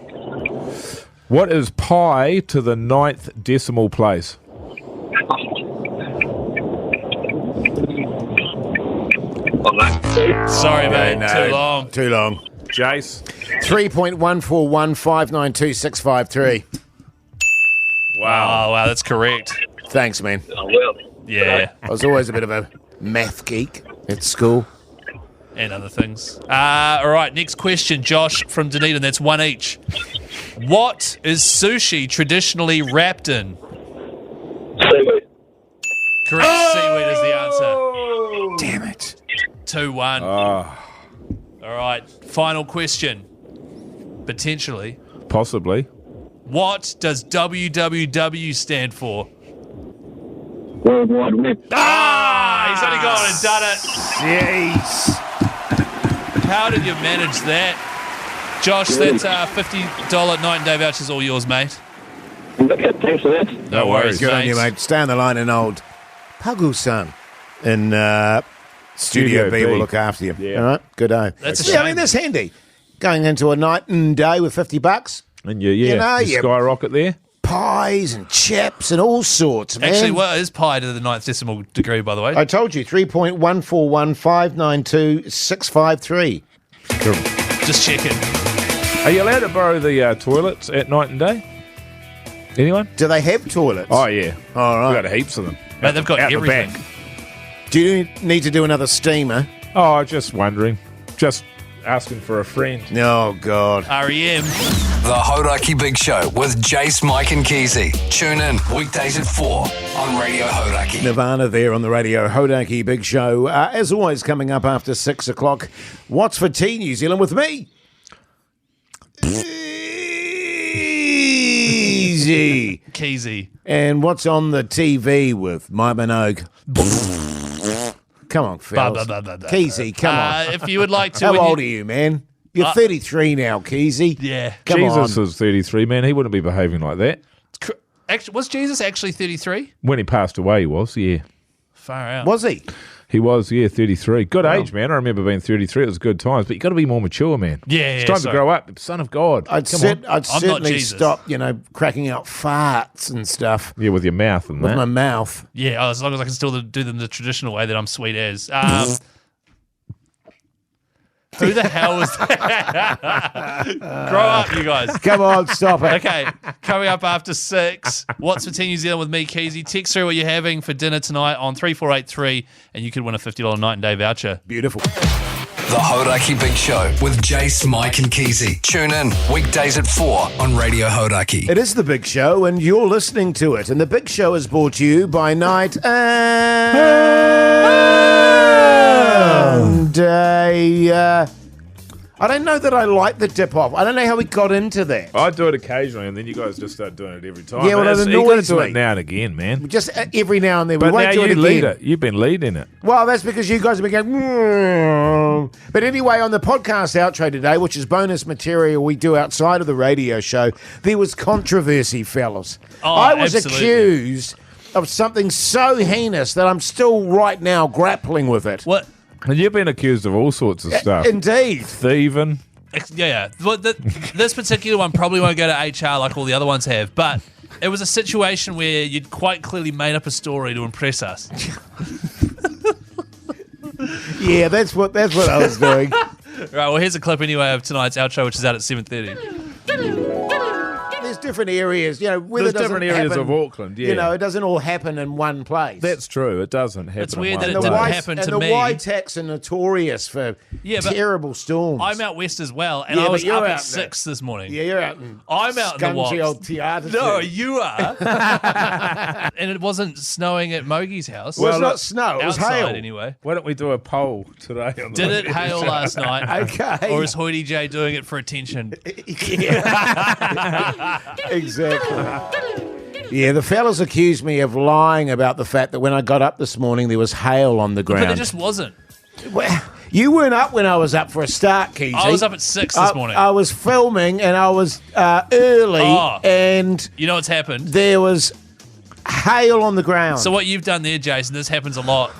What is pi to the 9th decimal place? Sorry, mate. No, Too long. Jase? 3.141592653. Wow, that's correct. Thanks, man. Oh, well. Yeah, I was always a bit of a math geek at school. and other things. All right, next question, Josh from Dunedin. That's 1 each. What is sushi traditionally wrapped in? Seaweed. Correct, seaweed is the answer. Damn it. 2-1. All right, final question. Potentially. Possibly. What does WWW stand for? World Wide Web. He's only gone and done it. Jeez. How did you manage that? Josh, that's $50 night and day vouchers all yours, mate. Okay, thanks for that. No worries, Good on you, mate. Stay on the line and old Pagu-san in Studio B will look after you. Yeah. All right? Good day. That's a Yeah, I shame. mean, that's handy. Going into a night and day with $50. And you skyrocket there. Pies and chips and all sorts, man. Actually, what is pi to the 9th decimal degree, by the way? I told you, 3.141592653. Just checking. Are you allowed to borrow the toilets at night and day? Anyone? Do they have toilets? Oh, yeah. All right. We've got heaps of them. Mate, they've got Out the everything. back. Do you need to do another steamer? Oh, just wondering. Just asking for a friend. Oh, God. REM. The Hauraki Big Show with Jase, Mike and Keyzie. Tune in weekdays at 4 on Radio Hauraki. Nirvana there on the Radio Hauraki Big Show. As always, coming up after 6 o'clock, What's for Tea New Zealand with me? Easy. Keyzie. And what's on the TV with Mike Minogue? Come on, fellas. Keyzie, come on. If you would like to... How when old are you, man? You're 33 now, Keyzie. Yeah. Come Jesus on. is 33, man. He wouldn't be behaving like that. Actually, was Jesus actually 33? When he passed away, he was, yeah. Far out. Was he? He was, yeah, 33. Good age, man. I remember being 33. It was good times. But you got to be more mature, man. Yeah, It's time so- to grow up. Son of God. I'd not certainly Jesus. stop, cracking out farts and stuff Yeah, with your mouth and with that. my mouth. Yeah, as long as I can still do them the traditional way that I'm sweet as. Who the hell is that? Grow up, you guys. Come on, stop it. Okay, coming up after 6. What's for Tea New Zealand with me, Keyzie? Text through what you're having for dinner tonight on 3483, and you could win a $50 night and day voucher. Beautiful. The Hauraki Big Show with Jase, Mike and Keyzie. Tune in weekdays at 4 on Radio Hauraki. It is the Big Show, and you're listening to it. And the Big Show is brought to you by Night and I don't know that I like the dip off. I don't know how we got into that. I do it occasionally, and then you guys just start doing it every time. Yeah, well, it you got to annoys do me. it now and again, man. Just every now and then. But we won't now do it you again. lead it. You've been leading it. Well, that's because you guys have been going. But anyway, on the podcast outro today, which is bonus material we do outside of the radio show, there was controversy, fellas. Oh, I was absolutely. accused of something so heinous that I'm still right now grappling with it. What? And you've been accused of all sorts of stuff. Indeed. Thieving. Yeah. Well, this particular one probably won't go to HR like all the other ones have, but it was a situation where you'd quite clearly made up a story to impress us. Yeah, that's what I was doing. Right, well, here's a clip anyway of tonight's outro, which is out at 7:30. There's different areas, where There's it doesn't different areas happen, of Auckland, yeah. it doesn't all happen in one place. That's true. It doesn't happen. It's weird in that one it didn't place. happen and to the me. Waitaks are notorious for But terrible storms. I'm out west as well, and Yeah, I but was you're up out at there. 6 this morning. Yeah, you're out in I'm out in the scungy wops. old theatre. No, you are. And it wasn't snowing at Mogie's house. Well, it's not snow, it was outside hail. anyway. Why don't we do a poll today? On Did the it hail last night? Okay. Or is Hoity J doing it for attention? Exactly. Yeah, the fellas accused me of lying about the fact that when I got up this morning there was hail on the ground. But it just wasn't. Well, you weren't up when I was up for a start, Keyzie. I was up at 6 this morning. I was filming and I was early and You know what's happened? there was hail on the ground. So what you've done there, Jason, this happens a lot,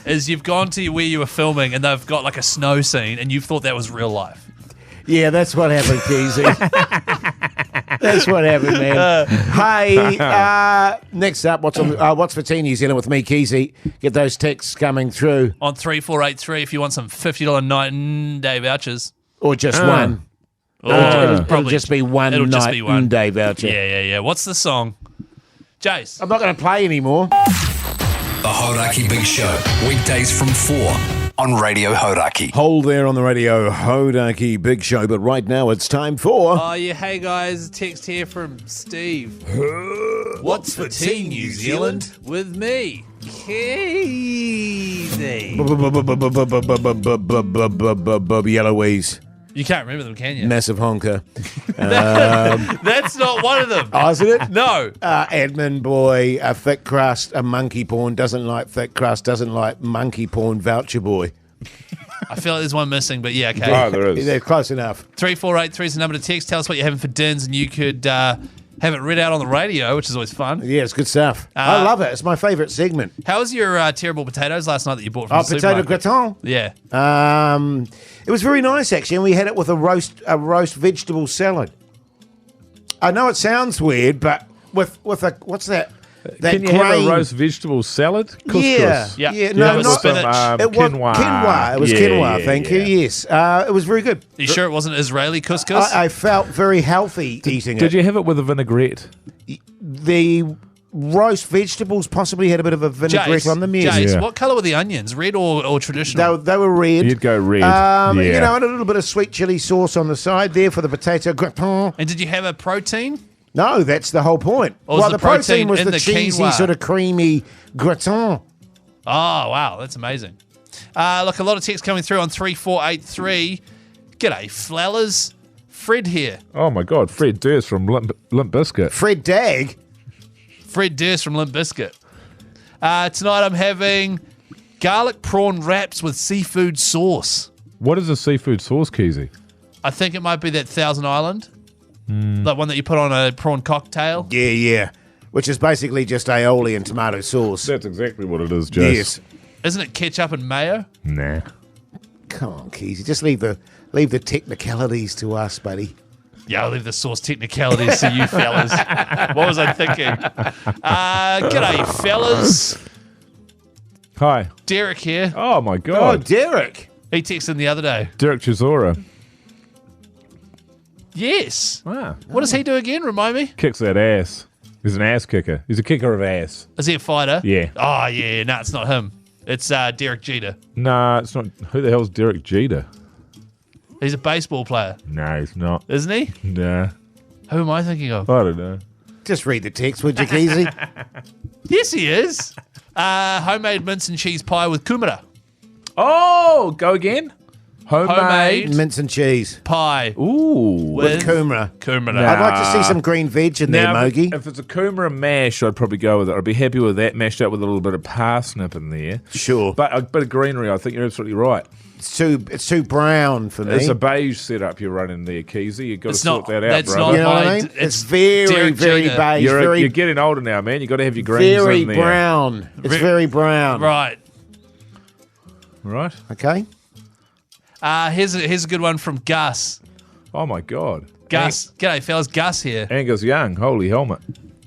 is you've gone to where you were filming and they've got like a snow scene and you've thought that was real life. Yeah, that's what happened, Keyzie. That's what happened, man. Hey, next up, what's for Team New Zealand with me, Keyzie? Get those texts coming through. On 3483 if you want some $50 night and day vouchers. Or just one. It'll just be one It'll night just be one. and day voucher. Yeah. What's the song? Jace. I'm not going to play anymore. The Hauraki Big Show, weekdays from 4 on Radio Hauraki. Hold there on the Radio Hauraki Big Show, but right now it's time for... Oh, yeah. Hey, guys. Text here from Steve. What's for Team New Zealand with me, Keyzie? Yellowies. You can't remember them, can you? Massive honker. That's not one of them. Oh, isn't it? No. Admin boy, a thick crust, a monkey porn, doesn't like thick crust, doesn't like monkey porn, voucher boy. I feel like there's one missing, but yeah, okay. Oh, there is. They're close enough. 3483 is the number to text. Tell us what you're having for dins, and you could have it read out on the radio, which is always fun. Yeah, it's good stuff. I love it. It's my favourite segment. How was your terrible potatoes last night that you bought from the Potato supermarket? gratin. Yeah. It was very nice, actually, and we had it with a roast vegetable salad. I know it sounds weird, but with a what's that? That Can you have a roast vegetable salad? Couscous. Yeah. Yeah, You no, have a not spinach. It was quinoa. It was quinoa. Thank you. Yes, it was very good. Are you sure it wasn't Israeli couscous? I felt very healthy eating it. Did you have it with a vinaigrette? The roast vegetables possibly had a bit of a vinaigrette on them. Yes. Jace, Yeah. what colour were the onions? Red or traditional? They were red. You'd go red. And a Yeah. little bit of sweet chili sauce on the side there for the potato gratin. And did you have a protein? No, that's the whole point. Or was Well, the the protein protein was in the the cheesy, quinoa? sort of creamy gratin. Oh, wow. That's amazing. Look, a lot of text coming through on 3483. G'day, flellers. Fred here. Oh, my God. Fred Durst from Limp Bizkit. Fred Dagg. Fred Durst from Limp Bizkit. Tonight I'm having garlic prawn wraps with seafood sauce. What is a seafood sauce, Keyzie? I think it might be that Thousand Island. That one that you put on a prawn cocktail. Yeah. Which is basically just aioli and tomato sauce. That's exactly what it is, Jase. Yes. Isn't it ketchup and mayo? Nah. Come on, Keyzie. Just leave the technicalities to us, buddy. Yeah, I'll leave the sauce technicalities to you fellas. What was I thinking? G'day, fellas. Hi. Derek here. Oh, my Oh, God. Derek. He texted the other day. Derek Chisora. Yes. Wow. What does he do again? Remind me. Kicks that ass. He's an ass kicker. He's a kicker of ass. Is he a fighter? Yeah. Oh, yeah. No, it's not him. It's Derek Jeter. Nah, it's not. Who the hell's Derek Jeter? He's a baseball player, No, he's not. isn't he? Nah, Who am I thinking of? I don't know. Just read the text, would you, Keyzie? Yes, he is. Homemade mince and cheese pie with kumara. Oh, go again. Homemade. Mince and cheese. Pie Ooh. With kumara. kumara. Nah. I'd like to see some green veg in there, Now, Mogi. if it's a kumara mash, I'd probably go with it. I'd be happy with that mashed up with a little bit of parsnip in there. Sure. But a bit of greenery, I think you're absolutely right. It's too brown for me. It's a beige setup you're running there, Keyzie. You've got to It's sort not- that out, that's brother. You know what my- I mean? it's It's very, Derek very Jeter. beige. You're getting older now, man. You've got to have your greens very in there. brown. It's very brown. Right. Right? Okay. Here's a good one from Gus. Oh, my God. Gus. G'day, fellas. Gus here. Angus Young. Holy helmet.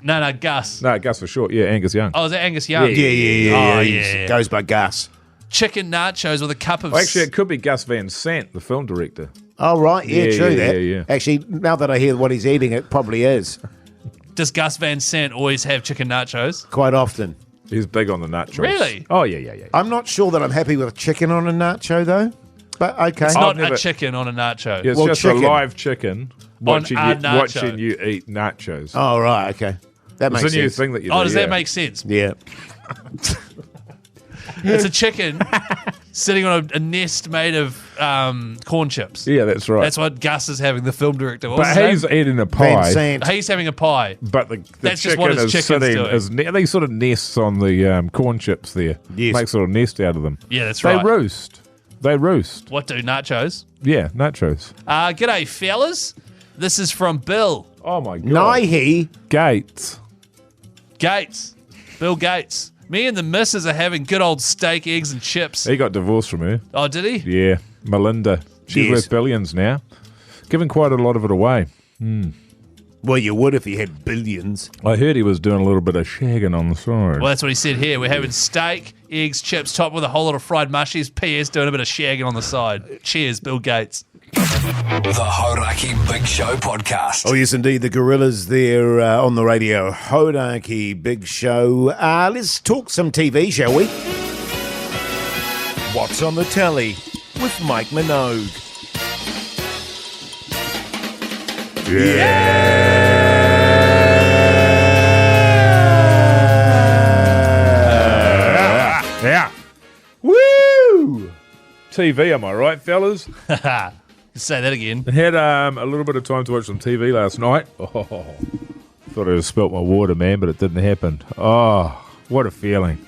No, Gus. No, Gus for short. Yeah, Angus Young. Oh, is that Angus Young? Yeah. Oh, He yeah. goes by Gus. Chicken nachos with a cup of... Well, actually, it could be Gus Van Sant, the film director. Oh, right. Yeah, Yeah, true yeah, that. yeah. Actually, now that I hear what he's eating, it probably is. Does Gus Van Sant always have chicken nachos? Quite often. He's big on the nachos. Really? Oh, yeah. I'm not sure that I'm happy with chicken on a nacho, though. But okay. It's not never- a chicken on a nacho. Yeah, it's Well, just chicken. a live chicken watching a nacho. watching you eat nachos. Oh, right. Okay. That it's makes a new sense. thing that you do. Oh, does yeah. that make sense? Yeah. It's a chicken sitting on a nest made of corn chips. Yeah, that's right. That's what Gus is having, the film director. What was but his he's name? eating a Van pie. Sant. He's having a pie. But the That's just chicken what his is chicken's sitting. doing. They sort of nests on the corn chips there. Yes. Makes a little nest out of them. Yeah, that's They right. roost. They roost. What do nachos? Yeah, nachos. G'day, fellas. This is from Bill Oh my god. Nahi. Gates. Gates. Bill Gates. Me and the missus are having good old steak, eggs, and chips. He got divorced from her. Oh, did he? Yeah, Melinda. She's Yes. worth billions now. Giving quite a lot of it away. Well, you would if you had billions. I heard he was doing a little bit of shagging on the side. Well, that's what he said here. We're having steak, eggs, chips, topped with a whole lot of fried mushies. P.S. doing a bit of shagging on the side. Cheers, Bill Gates. The Hauraki Big Show podcast. Oh, yes, indeed. The Gorillas there on the radio. Hauraki Big Show. Let's talk some TV, shall we? What's on the telly with Mike Minogue. Yeah. Woo! TV, am I right, fellas? Say that again. I had a little bit of time to watch some TV last night. Oh, thought I'd have spilt my water, man, but it didn't happen. Oh, what a feeling.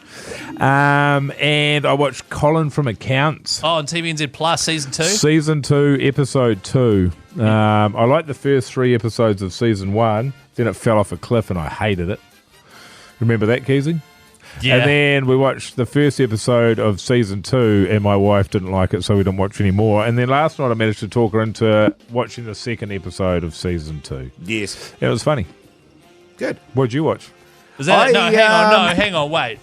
And I watched Colin from Accounts. Oh, on TVNZ Plus, Season 2? Season 2, Episode 2. I liked the first 3 episodes of Season 1. Then it fell off a cliff and I hated it. Remember that, Keyzie? Yeah. And then we watched the first episode of Season 2 and my wife didn't like it, so we didn't watch any more. And then last night I managed to talk her into watching the second episode of Season 2. Yes. It was funny. Good. What'd you watch? Is that I, hang on, wait.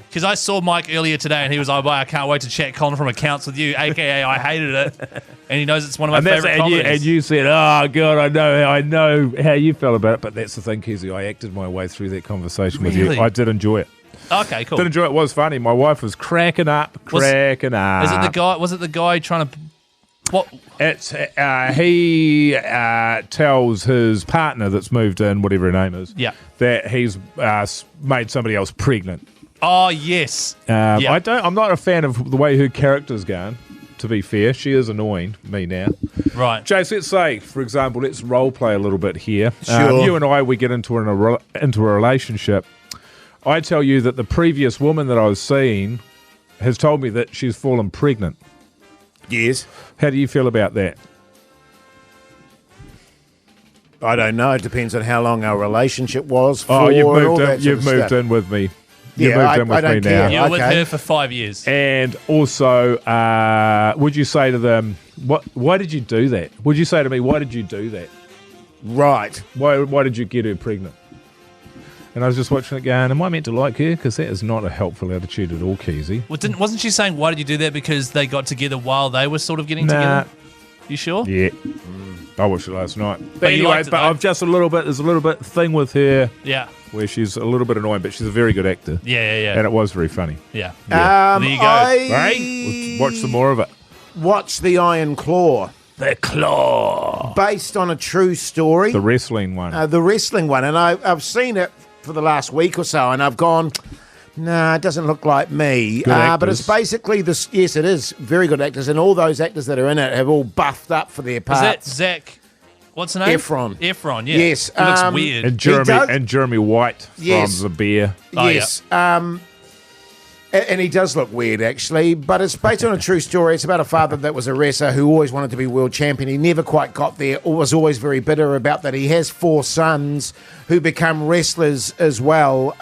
Because I saw Mike earlier today and he was like, I can't wait to chat Colin from Accounts with you, a.k.a. I hated it. And he knows it's one of my favourite comedies. And you said, oh, God, I know how you felt about it. But that's the thing, Keyzie. I acted my way through that conversation with Really? you. I did enjoy it. Okay, cool. Did enjoy it. It was funny. My wife was cracking up. Was it the guy trying to... What? It's he tells his partner that's moved in, whatever her name is, Yeah. that he's made somebody else pregnant. Oh, yes. Yeah. I'm not a fan of the way her character's going. To be fair, she is annoying me now. Right. Jase, let's say, for example, let's role play a little bit here. Sure. You and I, we get into a relationship. I tell you that the previous woman that I was seeing has told me that she's fallen pregnant. Yes. How do you feel about that? I don't know. It depends on how long our relationship was for. Oh, and you've all moved that in. sort You've of moved stuff. in with me. Yeah, You've moved in with I don't me care. now. You were with Okay. her for 5 years. And also, would you say to them, why did you do that? Would you say to me, why did you do that? Right. Why did you get her pregnant? And I was just watching it going, am I meant to like her? Because that is not a helpful attitude at all, Keyzie. Well, wasn't she saying, why did you do that? Because they got together while they were sort of getting together? You sure? Yeah. I watched it last night. But you anyway, liked it, but though? I've just there's a little bit thing with her Yeah. where she's a little bit annoying, but she's a very good actor. Yeah. And it was very funny. Yeah. Yeah. There you go. Right? Watch some more of it. Watch The Iron Claw. The Claw. Based on a true story. The wrestling one. The wrestling one. And I've seen it for the last week or so, and I've gone, nah, it doesn't look like me. But it's basically this. Yes, it is. Very good actors. And all those actors that are in it have all buffed up for their parts. Is that Zach? What's the name? Efron. Efron, yeah. Yes. He looks weird. And Jeremy White from The Bear. Yes. And he does look weird, actually, but it's based on a true story. It's about a father that was a wrestler who always wanted to be world champion. He never quite got there, or was always very bitter about that. He has 4 sons who become wrestlers as well,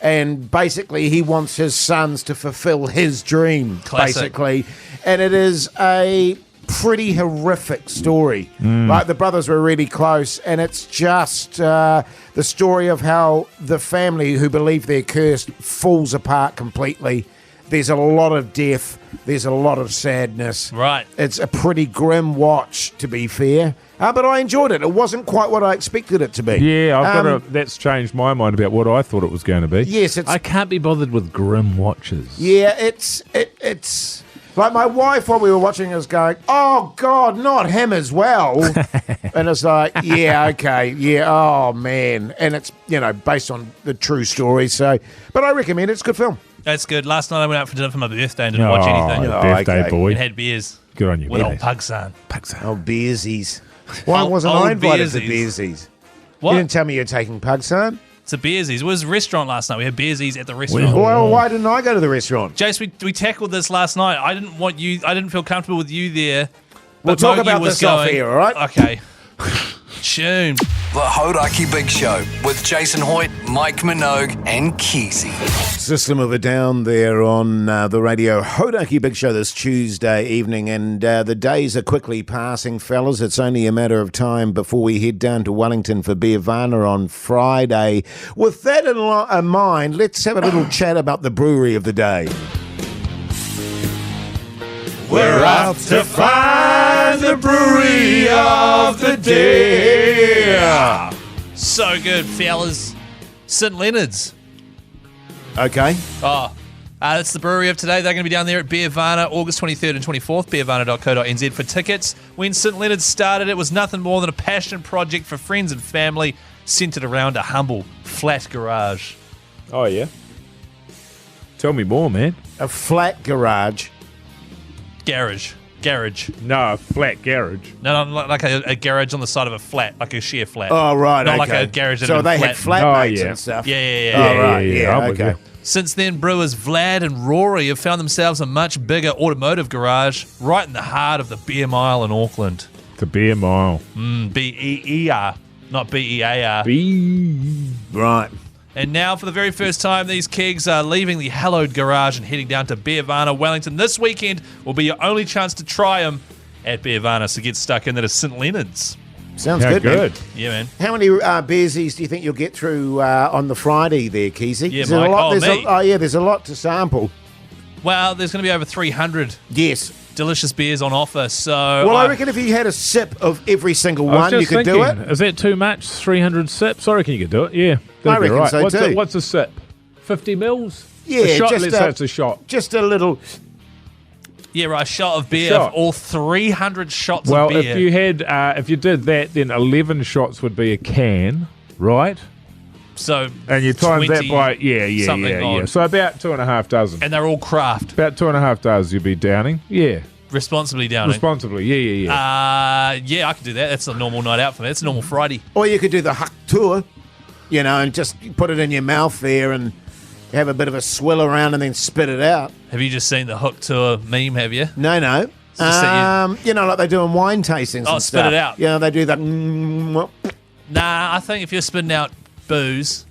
and basically he wants his sons to fulfill his dream, basically. And it is a pretty horrific story. Like, the brothers were really close, and it's just the story of how the family who believe they're cursed falls apart completely. There's a lot of death. There's a lot of sadness. Right. It's a pretty grim watch, to be fair. But I enjoyed it. It wasn't quite what I expected it to be. Yeah, that's changed my mind about what I thought it was going to be. Yes, I can't be bothered with grim watches. Yeah, it's like my wife, while we were watching, was going, "Oh God, not him as well." And it's like, yeah, okay, yeah, oh man, and it's based on the true story. So, but I recommend it. It's a good film. That's good. Last night I went out for dinner for my birthday and didn't watch anything. Birthday boy. And had beers. Good on you. With old Pugson. Oh, beersies. Why wasn't I invited to beersies? What? You didn't tell me you're taking Pugson? It's a Beersies. It was a restaurant last night. We had Beersies at the restaurant. Well, why didn't I go to the restaurant? Jase, we tackled this last night. I didn't feel comfortable with you there. We'll But talk Mogi about was this off going, here, all right? Okay. Tune. The Hauraki Big Show with Jason Hoyt, Mike Minogue, and Keyzie. System of a Down there on the radio. Hauraki Big Show this Tuesday evening, and the days are quickly passing, fellas. It's only a matter of time before we head down to Wellington for Beervana on Friday. With that in mind, let's have a little chat about the brewery of the day. We're off to find the brewery of the day. So good, fellas. St. Leonard's. Okay. That's the brewery of today. They're going to be down there at Beervana, August 23rd and 24th, beervana.co.nz for tickets. When St. Leonard's started, it was nothing more than a passion project for friends and family centered around a humble, flat garage. Oh, yeah? Tell me more, man. A flat garage. Garage. No, a flat garage. No, like a garage on the side of a flat, like a sheer flat. Oh, right, Not okay. like a garage that so had they been had flattened. flatmates and stuff. Yeah. Oh, right, yeah, I'm with okay. you. Since then, brewers Vlad and Rory have found themselves a much bigger automotive garage right in the heart of the Beer Mile in Auckland. The Beer Mile. B-E-E-R, not B-E-A-R. Right. And now, for the very first time, these kegs are leaving the hallowed garage and heading down to Beervana, Wellington. This weekend will be your only chance to try them at Beervana, so get stuck in there to St. Leonard's. Sounds How good, man. Yeah, man. How many beersies do you think you'll get through on the Friday there, Keyzie? Yeah, Is there Mike. a lot? Me. There's a lot to sample. Well, there's going to be over 300 Yes. delicious beers on offer, so... Well, I reckon if you had a sip of every single I was one, you just could do thinking, it. Is that too much? 300 sips? I reckon you could do it, yeah. That'd I be reckon right. so too. What's a sip? 50 mils? Yeah, a shot, just let's say it's a shot. Just a little. Yeah, right, a shot of beer, Shot. all 300 shots Well, of beer. if you did that, then 11 shots would be a can, right? So, And you times that 20 by something yeah. odd. So about 2.5 dozen. And they're all craft, About 2.5 dozen you'd be downing. Yeah, responsibly down. responsibly. Yeah. Yeah, I could do that. That's a normal night out for me. It's a normal Friday. Or you could do the Huck Tour, and just put it in your mouth there and have a bit of a swill around and then spit it out. Have you just seen the Hook Tour meme, have you? No. just that Like they do in wine tastings Oh, and spit stuff. it out. They do that. Nah, I think if you're spitting out booze,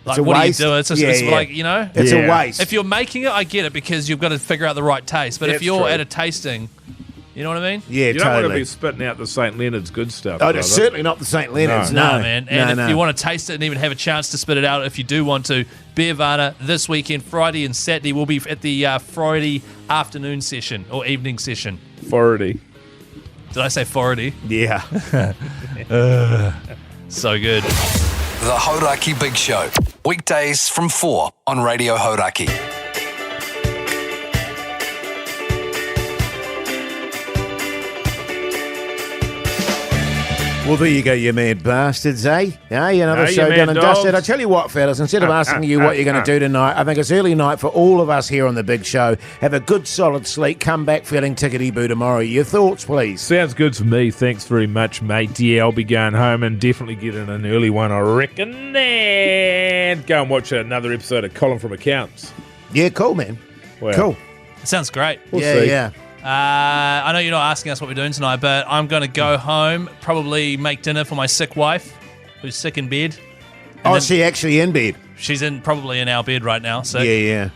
like a what waste. are you doing? It's just Yeah, it's yeah. like, It's Yeah. a waste. if you're making it, I get it because you've got to figure out the right taste. But if That's you're true. at a tasting, you know what I mean? Yeah, You don't want to totally. be spitting out the St. Leonard's good stuff. Oh, brother. it's certainly not the St. Leonard's. No. No, Nah, man. And no. if you want to taste it and even have a chance to spit it out, if you do want to, Beervana this weekend, Friday and Saturday, we'll be at the Friday afternoon session or evening session. 40. Did I say 40? Yeah. So good. The Hauraki Big Show. Weekdays from 4 on Radio Hauraki. Well, there you go, you mad bastards, eh? Another Hey, show you done mad and dogs. dusted. I tell you what, fellas, instead of asking you what you're going to do tonight, I think it's early night for all of us here on the big show. Have a good solid sleep. Come back feeling tickety-boo tomorrow. Your thoughts, please. Sounds good to me. Thanks very much, mate. Yeah, I'll be going home and definitely getting an early one, I reckon. And go and watch another episode of Colin from Accounts. Yeah, cool, man. Wow. Cool. It sounds great. We'll yeah, see. yeah. I know you're not asking us what we're doing tonight, but I'm going to go home, probably make dinner for my sick wife, who's sick in bed. Oh, then- is she actually in bed? She's probably in our bed right now. So Yeah.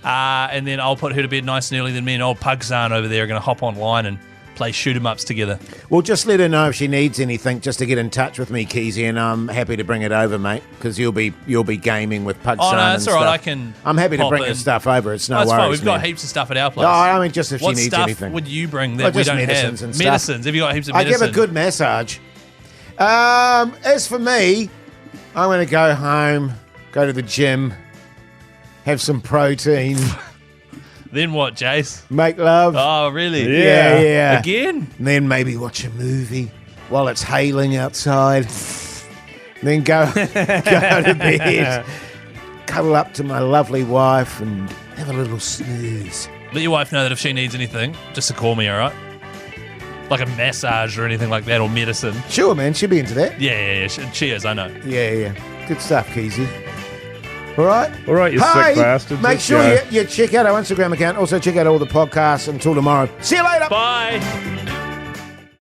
And then I'll put her to bed nice and early. Then me and old Pugzan over there are going to hop online and play shoot 'em ups together. Well, just let her know if she needs anything, just to get in touch with me, Keyzie, and I'm happy to bring it over, mate, because you'll be gaming with Pugzan. Oh no, that's and all right. stuff. I can. I'm happy to pop bring in. your stuff over. It's no That's worries. fine. We've got man. heaps of stuff at our place. No, I mean just if what she needs stuff anything. would you bring Oh, that we just don't medicines have? and stuff. Medicines. Have you got heaps of I medicine? give a good massage. As for me, I'm going to go home, go to the gym, have some protein, Then what, Jase? make love, Oh, really? yeah. Again? and then maybe watch a movie while it's hailing outside. Then go to bed, cuddle up to my lovely wife and have a little snooze. Let your wife know that if she needs anything, just to call me, all right? Like a massage or anything like that, or medicine. Sure, man, she'll be into that. Yeah. She is, I know. Yeah. Good stuff, Keyzie. All right? All right, you sick bastards. Make Let's sure go. you check out our Instagram account. Also, check out all the podcasts. Until tomorrow. See you later. Bye.